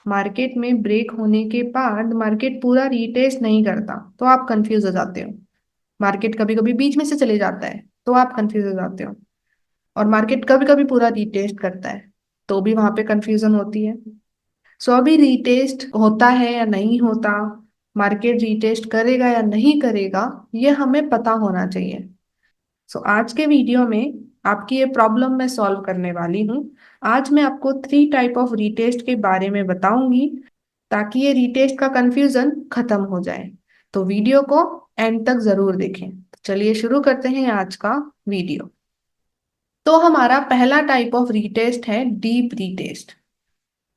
Market में break होने के बाद मार्केट पूरा रीटेस्ट नहीं करता तो आप कंफ्यूज हो जाते हो। मार्केट कभी कभी बीच में से चले जाता है तो आप कंफ्यूज हो जाते हो। और मार्केट कभी कभी पूरा रीटेस्ट करता है तो भी वहां पे कंफ्यूजन होती है। सो अभी रीटेस्ट होता है या नहीं होता, मार्केट रीटेस्ट करेगा या नहीं करेगा, ये हमें पता होना चाहिए। सो आज के वीडियो में आपकी ये प्रॉब्लम मैं सॉल्व करने वाली हूँ। आज मैं आपको 3 टाइप ऑफ रीटेस्ट के बारे में बताऊंगी ताकि ये रीटेस्ट का कंफ्यूजन खत्म हो जाए। तो वीडियो को एंड तक जरूर देखें। तो चलिए शुरू करते हैं आज का वीडियो। तो हमारा पहला टाइप ऑफ रीटेस्ट है डीप रीटेस्ट।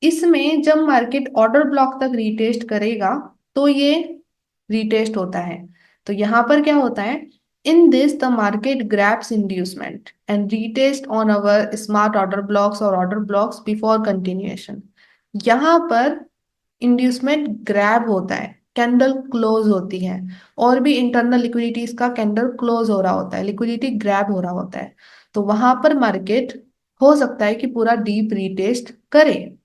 इसमें जब मार्केट ऑर्डर ब्लॉक तक रीटेस्ट करेगा तो ये रीटेस्ट होता है। तो यहाँ पर क्या होता है, in this the market grabs inducement and retest on our smart order blocks और ऑर्डर ब्लॉक्स बिफोर कंटिन्यूएशन। यहाँ पर इंड्यूसमेंट ग्रैब होता है, कैंडल क्लोज होती है, और भी इंटरनल लिक्विडिटीज का कैंडल क्लोज हो रहा होता है, लिक्विडिटी ग्रैब हो रहा होता है। तो वहां पर मार्केट हो सकता है कि पूरा डीप रीटेस्ट करे।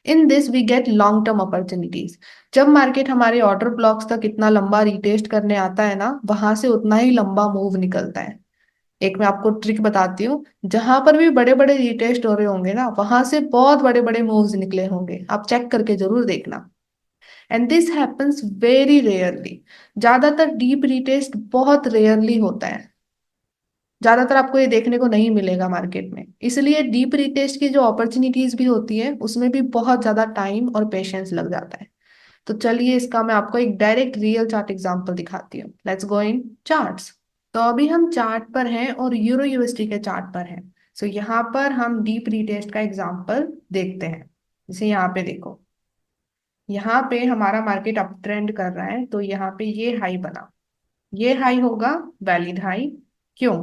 In this we get long term opportunities. जब मार्केट हमारे ऑर्डर ब्लॉक्स तक इतना लंबा रिटेस्ट करने आता है ना, वहां से उतना ही लंबा मूव निकलता है। एक मैं आपको ट्रिक बताती हूँ, जहां पर भी बड़े बड़े रिटेस्ट हो रहे होंगे ना, वहां से बहुत बड़े बड़े मूव्स निकले होंगे, आप चेक करके जरूर देखना। And this happens very rarely. ज्यादातर डीप रिटेस्ट बहुत रेयरली होता है, ज्यादातर आपको ये देखने को नहीं मिलेगा मार्केट में। इसलिए डीप रिटेस्ट की जो अपॉर्चुनिटीज भी होती है उसमें भी बहुत ज्यादा टाइम और पेशेंस लग जाता है। तो चलिए इसका मैं आपको एक डायरेक्ट रियल चार्ट एग्जांपल दिखाती हूँ। Let's go in charts. तो अभी हम चार्ट पर हैं और यूरो यूएसडी के चार्ट पर हैं। सो यहाँ पर हम डीप रिटेस्ट का एग्जांपल देखते हैं। जैसे यहाँ पे देखो, यहाँ पे हमारा मार्केट अप ट्रेंड कर रहा है तो यहाँ पे ये हाई बना, ये हाई होगा वैलिड हाई। क्यों?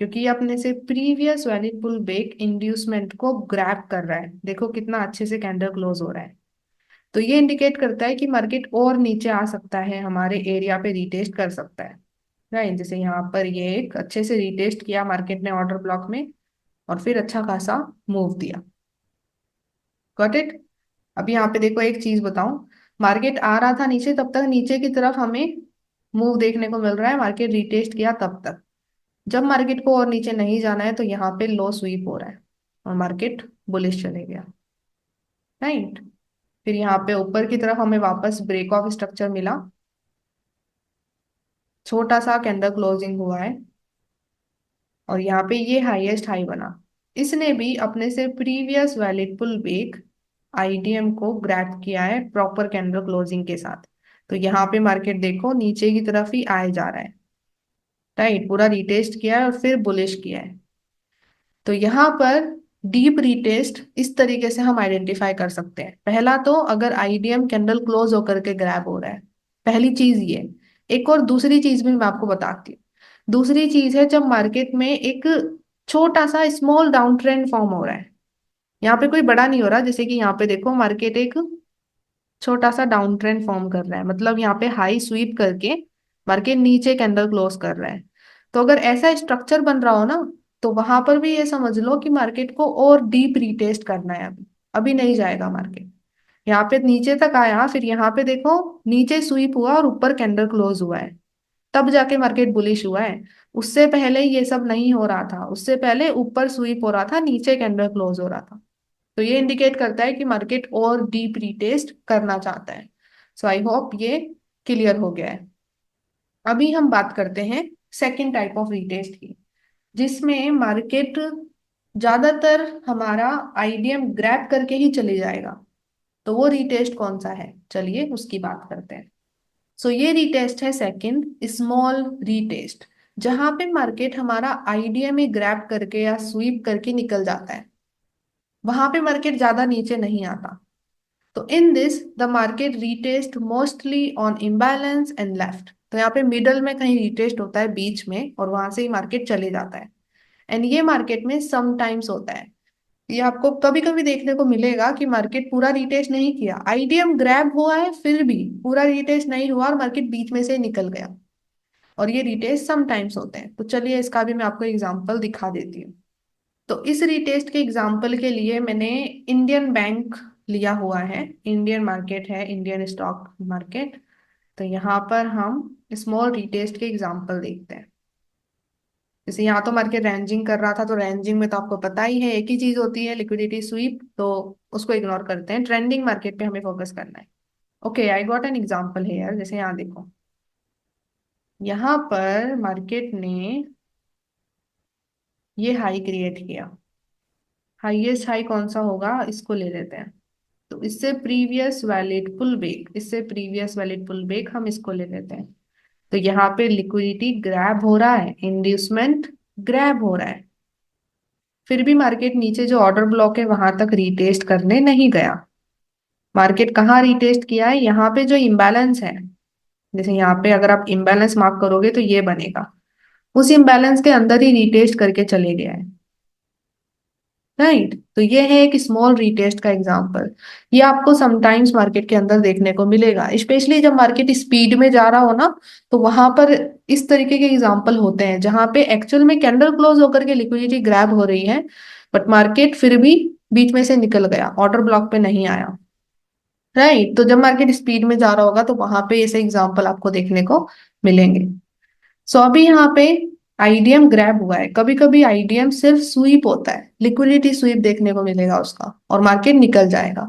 क्योंकि ये अपने से previous valid pull back inducement को ग्रैब कर रहा है। देखो कितना अच्छे से कैंडल क्लोज हो रहा है। तो ये इंडिकेट करता है कि मार्केट और नीचे आ सकता है, हमारे एरिया पे रिटेस्ट कर सकता है। राइट, जैसे यहाँ पर ये एक अच्छे से रिटेस्ट किया मार्केट ने ऑर्डर ब्लॉक में, और फिर अच्छा खासा मूव दिया। Got it? अब यहाँ पे देखो एक चीज बताऊं, मार्केट आ रहा था नीचे, तब तक नीचे की तरफ हमें मूव देखने को मिल रहा है, मार्केट रिटेस्ट किया तब तक। जब मार्केट को और नीचे नहीं जाना है तो यहाँ पे लो स्वीप हो रहा है और मार्केट बुलिश चले गया। राइट, फिर यहाँ पे ऊपर की तरफ हमें वापस ब्रेक ऑफ स्ट्रक्चर मिला, छोटा सा कैंडल क्लोजिंग हुआ है, और यहाँ पे ये हाईएस्ट हाई बना। इसने भी अपने से previous valid pull back IDM को ग्रैब किया है प्रॉपर कैंडल क्लोजिंग के साथ। तो यहाँ पे मार्केट देखो नीचे की तरफ ही आए जा रहा है। राइट, पूरा रिटेस्ट किया है और फिर बुलिश किया है। तो यहाँ पर डीप रिटेस्ट इस तरीके से हम आइडेंटिफाई कर सकते हैं। पहला तो अगर आईडीएम कैंडल क्लोज होकर के ग्रैब हो रहा है, पहली चीज ये। एक और दूसरी चीज भी मैं आपको बताती हूँ। दूसरी चीज है जब मार्केट में एक छोटा सा स्मॉल डाउन ट्रेंड फॉर्म हो रहा है। यहाँ पे कोई बड़ा नहीं हो रहा, जैसे कि यहाँ पे देखो मार्केट एक छोटा सा डाउन ट्रेंड फॉर्म कर रहा है, मतलब यहाँ पे हाई स्वीप करके मार्केट नीचे कैंडल क्लोज कर रहा है। तो अगर ऐसा स्ट्रक्चर बन रहा हो ना, तो वहां पर भी ये समझ लो कि मार्केट को और डीप रिटेस्ट करना है। अभी अभी नहीं जाएगा मार्केट। यहाँ पे नीचे तक आया, फिर यहाँ पे देखो नीचे स्वीप हुआ और ऊपर कैंडल क्लोज हुआ है, तब जाके मार्केट बुलिश हुआ है। उससे पहले ये सब नहीं हो रहा था, उससे पहले ऊपर स्वीप हो रहा था, नीचे कैंडल क्लोज हो रहा था। तो ये इंडिकेट करता है कि मार्केट और डीप रिटेस्ट करना चाहता है। सो आई होप ये क्लियर हो गया है। अभी हम बात करते हैं सेकंड टाइप ऑफ रिटेस्ट की, जिसमें मार्केट ज्यादातर हमारा आईडीएम ग्रैब करके ही चले जाएगा। तो वो रिटेस्ट कौन सा है, चलिए उसकी बात करते हैं। सो ये रिटेस्ट है सेकंड, स्मॉल रिटेस्ट, जहां पे मार्केट हमारा आईडीएम ही ग्रैब करके या स्वीप करके निकल जाता है। वहां पे मार्केट ज्यादा नीचे नहीं आता। तो in this the market retest mostly on imbalance and left. तो यहाँ पे मिडल में कहीं रिटेस्ट होता है बीच में, और वहां से ही मार्केट चले जाता है। एंड ये मार्केट में समटाइम्स होता है। ये आपको कभी कभी देखने को मिलेगा कि मार्केट पूरा रिटेस्ट नहीं किया, आईडीएम ग्रैब हुआ है, फिर भी पूरा रिटेस्ट नहीं हुआ और मार्केट बीच में से निकल गया। और ये रिटेस्ट समटाइम्स होते हैं। तो चलिए इसका भी मैं आपको एग्जांपल दिखा देती हूँ। तो इस रिटेस्ट के एग्जांपल के लिए मैंने इंडियन बैंक लिया हुआ है, इंडियन मार्केट है, इंडियन स्टॉक मार्केट। तो यहाँ पर हम स्मॉल रिटेस्ट के एग्जांपल देखते हैं। जैसे यहाँ तो मार्केट रेंजिंग कर रहा था, तो रेंजिंग में तो आपको पता ही है एक ही चीज होती है, लिक्विडिटी स्वीप, तो उसको इग्नोर करते हैं, ट्रेंडिंग मार्केट पे हमें फोकस करना है। Okay, I got an example है यार। जैसे यहाँ देखो, यहाँ पर मार्केट ने ये हाई क्रिएट किया। हाईएस्ट हाई कौन सा होगा, इसको ले लेते हैं। तो इससे प्रीवियस वैलिड पुल बैक, इससे प्रीवियस वैलिड पुल बैक हम इसको ले लेते हैं। तो यहाँ पे लिक्विडिटी ग्रैब हो रहा है, इंड्यूसमेंट ग्रैब हो रहा है। फिर भी मार्केट नीचे जो ऑर्डर ब्लॉक है वहां तक रीटेस्ट करने नहीं गया। मार्केट कहाँ रीटेस्ट किया है, यहाँ पे जो इम्बैलेंस है। जैसे यहाँ पे अगर आप इम्बैलेंस मार्क करोगे तो ये बनेगा, उस इम्बैलेंस के अंदर ही रीटेस्ट करके चले गया है। राइट, तो ये है एक स्मॉल रीटेस्ट का एग्जांपल। ये आपको समटाइम्स मार्केट के अंदर देखने को मिलेगा, स्पेशली जब मार्केट स्पीड में जा रहा हो ना, तो वहां पर इस तरीके के एग्जांपल होते हैं जहां पे एक्चुअल में कैंडल क्लोज होकर के लिक्विडिटी ग्रैब हो रही है, बट मार्केट फिर भी बीच में से निकल गया, ऑर्डर ब्लॉक पे नहीं आया। राइट, तो जब मार्केट स्पीड में जा रहा होगा तो वहां पे ऐसे एग्जांपल आपको देखने को मिलेंगे। सो अभी यहाँ पे आईडीएम ग्रैब हुआ है। कभी कभी आईडीएम सिर्फ स्वीप होता है, लिक्विडिटी स्वीप देखने को मिलेगा उसका, और मार्केट निकल जाएगा।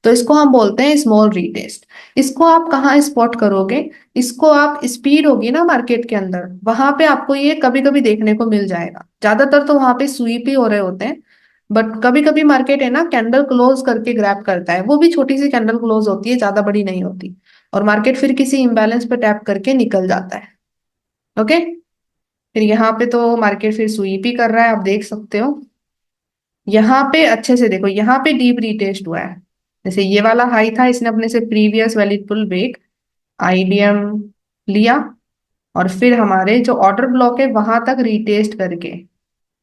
तो इसको हम बोलते हैं स्मॉल रीटेस्ट। इसको आप कहाँ स्पॉट करोगे, इसको आप, स्पीड होगी ना मार्केट के अंदर, वहां पे आपको ये कभी कभी देखने को मिल जाएगा। ज्यादातर तो वहां पे स्वीप ही हो रहे होते हैं, बट कभी कभी मार्केट है ना कैंडल क्लोज करके ग्रैब करता है, वो भी छोटी सी कैंडल क्लोज होती है, ज्यादा बड़ी नहीं होती, और मार्केट फिर किसी इम्बैलेंस पे टैप करके निकल जाता है। ओके, फिर यहाँ पे तो मार्केट फिर स्वीप ही कर रहा है, आप देख सकते हो। यहाँ पे अच्छे से देखो, यहाँ पे डीप रीटेस्ट हुआ है। जैसे ये वाला हाई था, इसने अपने से previous valid pull back IDM लिया, और फिर हमारे जो ऑर्डर ब्लॉक है वहां तक रीटेस्ट करके,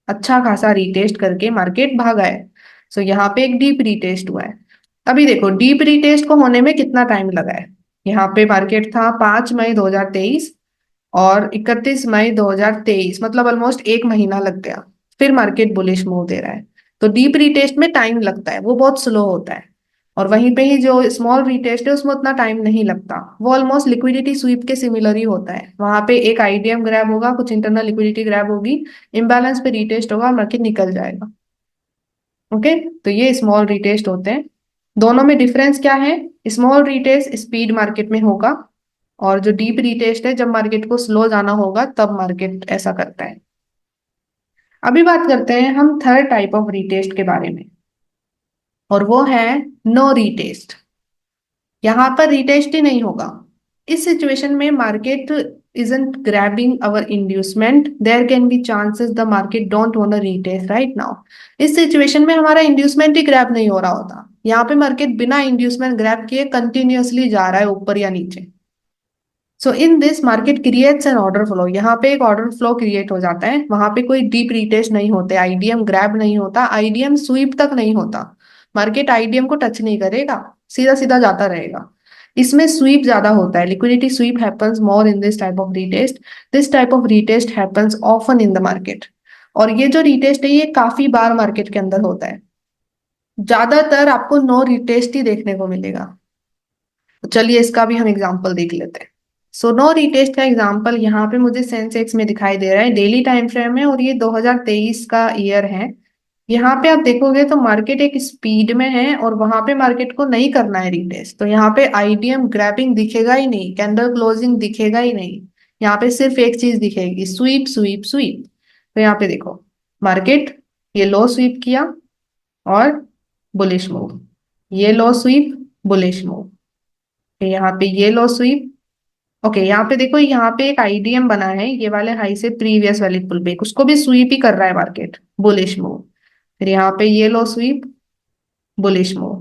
अच्छा खासा रीटेस्ट करके मार्केट भागा है। सो यहाँ पे एक डीप रीटेस्ट हुआ है। अभी देखो डीप रीटेस्ट को होने में कितना टाइम लगा है। यहाँ पे मार्केट था 5 मई 2023, और 31 मई 2023, मतलब ऑलमोस्ट एक महीना लग गया। फिर मार्केट बुलिश मूव दे रहा है। तो डीप रीटेस्ट में टाइम लगता है, वो बहुत स्लो होता है। और वहीं पे ही जो स्मॉल रीटेस्ट है उसमें उतना टाइम नहीं लगता, वो ऑलमोस्ट लिक्विडिटी स्वीप के सिमिलर ही होता है। वहां पे एक आईडीएम ग्रैब होगा, कुछ इंटरनल लिक्विडिटी ग्रैब होगी, इम्बैलेंस पे रीटेस्ट होगा और मार्केट निकल जाएगा। ओके, तो ये स्मॉल रिटेस्ट होते हैं। दोनों में डिफरेंस क्या है, स्मॉल रिटेस्ट स्पीड मार्केट में होगा, और जो डीप रिटेस्ट है जब मार्केट को स्लो जाना होगा तब मार्केट ऐसा करता है। अभी बात करते हैं हम थर्ड टाइप ऑफ रिटेस्ट के बारे में, और वो है नो रिटेस्ट। यहां पर रिटेस्ट ही नहीं होगा। इस सिचुएशन में market isn't grabbing our inducement, there can be chances the market don't want to retest right now। इस सिचुएशन में हमारा इंड्यूसमेंट ही ग्रैब नहीं हो रहा होता, यहाँ पे मार्केट बिना इंड्यूसमेंट ग्रैब किए कंटिन्यूअसली जा रहा है ऊपर या नीचे। So in this market creates an order flow, यहाँ पे एक ऑर्डर फ्लो क्रिएट हो जाता है, वहां पे कोई डीप रिटेस्ट नहीं होते, आईडीएम ग्रैब नहीं होता, आईडीएम स्वीप तक नहीं होता। मार्केट आईडीएम को टच नहीं करेगा, सीधा सीधा जाता रहेगा। इसमें स्वीप ज्यादा होता है, liquidity SVEEP happens more in this type of retest. This type of retest happens often in the market. और ये जो रिटेस्ट है ये काफी बार मार्केट के अंदर होता है, ज्यादातर आपको नो रिटेस्ट ही देखने को मिलेगा। तो चलिए इसका भी हम एग्जांपल देख लेते हैं। सो नो रिटेस्ट का एग्जांपल यहाँ पे मुझे सेंसेक्स में दिखाई दे रहा है, डेली टाइम फ्रेम है, और ये 2023 का ईयर है। यहाँ पे आप देखोगे तो मार्केट एक स्पीड में है, और वहां पे मार्केट को नहीं करना है रिटेस्ट, तो यहाँ पे आईडीएम ग्रैपिंग दिखेगा ही नहीं, कैंडल क्लोजिंग दिखेगा ही नहीं। यहाँ पे सिर्फ एक चीज दिखेगी, स्वीप स्वीप स्वीप। तो यहाँ पे देखो, मार्केट ये लो स्वीप किया और बुलिश मूव, ये लो स्वीप बुलिश मूव, यहाँ पे ये लो स्वीप। ओके, यहाँ पे देखो, यहाँ पे एक आईडीएम बना है, ये वाले हाई से प्रीवियस वाली पुल बैक, उसको भी स्वीप ही कर रहा है मार्केट, बुलिश मूव। फिर यहाँ पे ये लो स्वीप बुलिश मूव,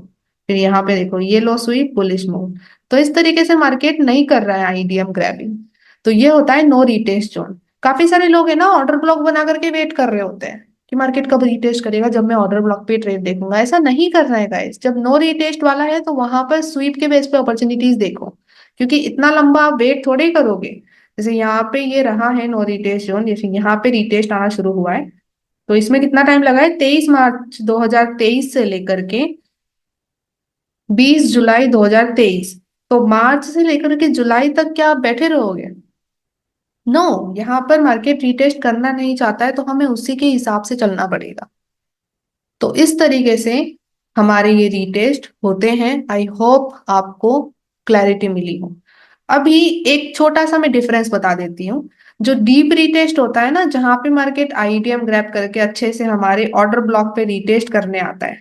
फिर यहाँ पे देखो ये लो स्वीप बुलिश मूव। तो इस तरीके से मार्केट नहीं कर रहा है आईडीएम ग्रैबिंग। तो ये होता है नो रिटेस्ट जोन। काफी सारे लोग है ना ऑर्डर ब्लॉक बना करके वेट कर रहे होते हैं कि मार्केट कब रिटेस्ट करेगा, जब मैं ऑर्डर ब्लॉक पे ट्रेड देखूंगा। ऐसा नहीं करना है गाइस, जब नो रिटेस्ट वाला है तो वहां पर स्वीप के बेस पे अपॉर्चुनिटीज देखो, क्योंकि इतना लंबा आप वेट थोड़े ही करोगे। जैसे यहाँ पे ये रहा है नो रिटेस्ट जोन, जैसे यहाँ पे रिटेस्ट आना शुरू हुआ है, तो इसमें कितना टाइम लगा है, 23 मार्च 2023 से लेकर के 20 जुलाई 2023। तो मार्च से लेकर के जुलाई तक क्या आप बैठे रहोगे? नो, यहाँ पर मार्केट रीटेस्ट करना नहीं चाहता है तो हमें उसी के हिसाब से चलना पड़ेगा। तो इस तरीके से हमारे ये रीटेस्ट होते हैं। आई होप आपको क्लैरिटी मिली हो। अभी एक छोटा सा मैं डिफरेंस बता देती हूँ। जो डीप रीटेस्ट होता है ना, जहां पे मार्केट आईडीएम ग्रैब करके अच्छे से हमारे ऑर्डर ब्लॉक पे रीटेस्ट करने आता है,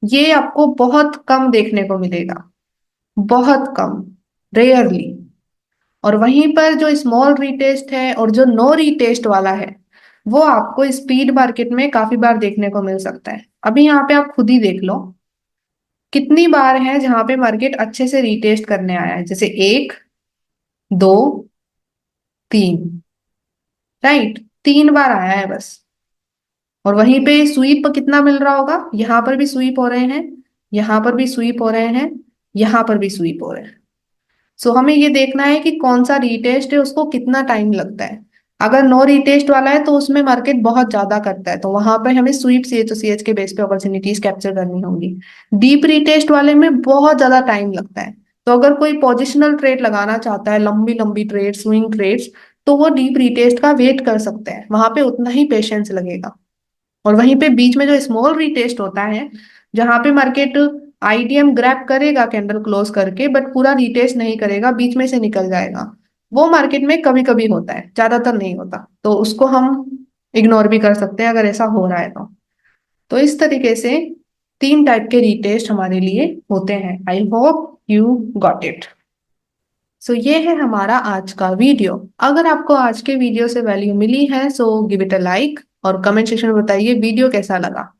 ये आपको बहुत कम देखने को मिलेगा, बहुत कम, रेयरली। और वहीं पर जो स्मॉल रीटेस्ट है और जो नो रीटेस्ट वाला है, वो आपको स्पीड मार्केट में काफी बार देखने को मिल सकता है। अभी यहाँ पे आप खुद ही देख लो कितनी बार है जहां पे मार्केट अच्छे से रीटेस्ट करने आया है, जैसे एक, दो, तीन। राइट, 3 बार आया है बस। और वहीं पे स्वीप कितना मिल रहा होगा, यहाँ पर भी स्वीप हो रहे हैं, यहाँ पर भी स्वीप हो रहे हैं, यहाँ पर भी स्वीप हो रहे हैं। सो हमें ये देखना है कि कौन सा रीटेस्ट है, उसको कितना टाइम लगता है। अगर नो रीटेस्ट वाला है तो उसमें मार्केट बहुत ज्यादा करता है, तो वहां पर हमें स्वीप CH के बेस पे अपॉर्चुनिटीज कैप्चर करनी होंगी। डीप रीटेस्ट वाले में बहुत ज्यादा टाइम लगता है। तो अगर कोई पोजिशनल ट्रेड लगाना चाहता है, लंबी लंबी ट्रेड, स्विंग ट्रेड्स, तो वो डीप रीटेस्ट का वेट कर सकते हैं, वहां पे उतना ही पेशेंस लगेगा। और वहीं पे बीच में जो स्मॉल रीटेस्ट होता है, जहां पे मार्केट आईडीएम ग्रैब करेगा कैंडल क्लोज करके, बट पूरा रीटेस्ट नहीं करेगा, बीच में से निकल जाएगा, वो मार्केट में कभी कभी होता है, ज्यादातर नहीं होता। तो उसको हम इग्नोर भी कर सकते हैं अगर ऐसा हो रहा है तो इस तरीके से 3 टाइप के रीटेस्ट हमारे लिए होते हैं। I hope you got it. So ये है हमारा आज का वीडियो। अगर आपको आज के वीडियो से वैल्यू मिली है so give it a like और कमेंट सेक्शन में बताइए वीडियो कैसा लगा।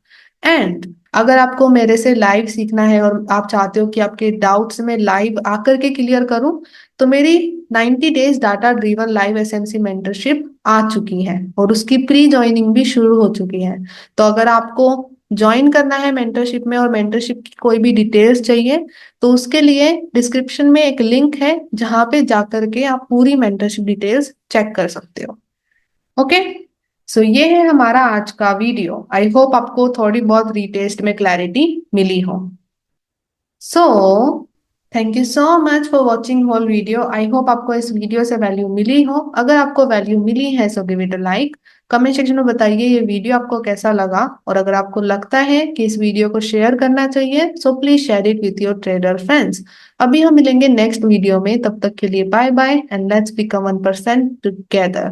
एंड अगर आपको मेरे से लाइव सीखना है और आप चाहते हो कि आपके डाउट्स में लाइव आकर के क्लियर करूं, तो मेरी 90 days data driven live SMC mentorship आ चुकी है और उसकी प्री ज्वाइनिंग भी शुरू हो चुकी है। तो अगर आपको ज्वाइन करना है मेंटरशिप में और मेंटरशिप की कोई भी डिटेल्स चाहिए, तो उसके लिए डिस्क्रिप्शन में एक लिंक है जहां पे जाकर के आप पूरी मेंटरशिप डिटेल्स चेक कर सकते हो। ओके, सो ये है हमारा आज का वीडियो। आई होप आपको थोड़ी बहुत रीटेस्ट में क्लैरिटी मिली हो। So thank you so much for watching whole video. I hope आपको इस वीडियो से वैल्यू मिली हो। अगर आपको वैल्यू मिली है so give it a like. Comment section में बताइए ये वीडियो आपको कैसा लगा, और अगर आपको लगता है कि इस वीडियो को शेयर करना चाहिए so please share it with your trader friends. अभी हम मिलेंगे नेक्स्ट वीडियो में, तब तक के लिए bye bye and let's become 1% together.